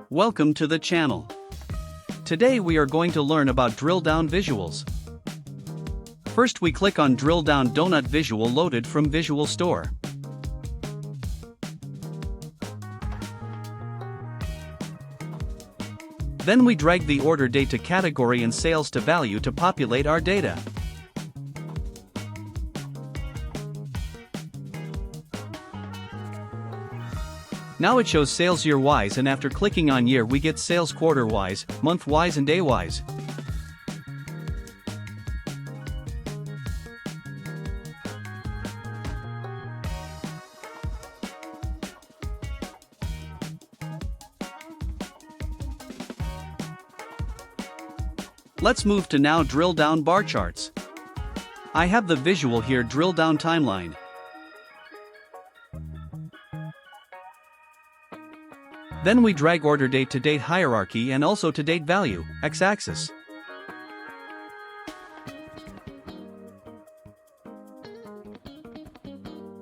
Welcome to the channel. Today we are going to learn about drill down visuals. First we click on drill down donut visual loaded from Visual Store. Then we drag the order date to category and sales to value to populate our data. Now it shows sales year-wise, and after clicking on year we get sales quarter-wise, month-wise and day-wise. Let's move to now drill down bar charts. I have the visual here, drill down timeline. Then we drag order date to date hierarchy and also to date value, x-axis.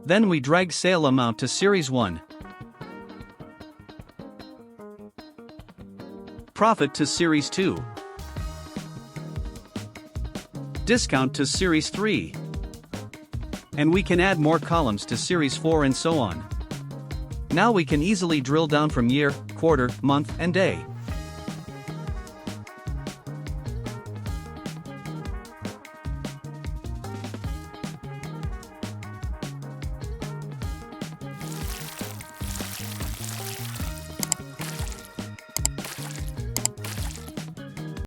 Then we drag sale amount to series 1. Profit to series 2. Discount to series 3. And we can add more columns to series 4 and so on. Now we can easily drill down from year, quarter, month, and day.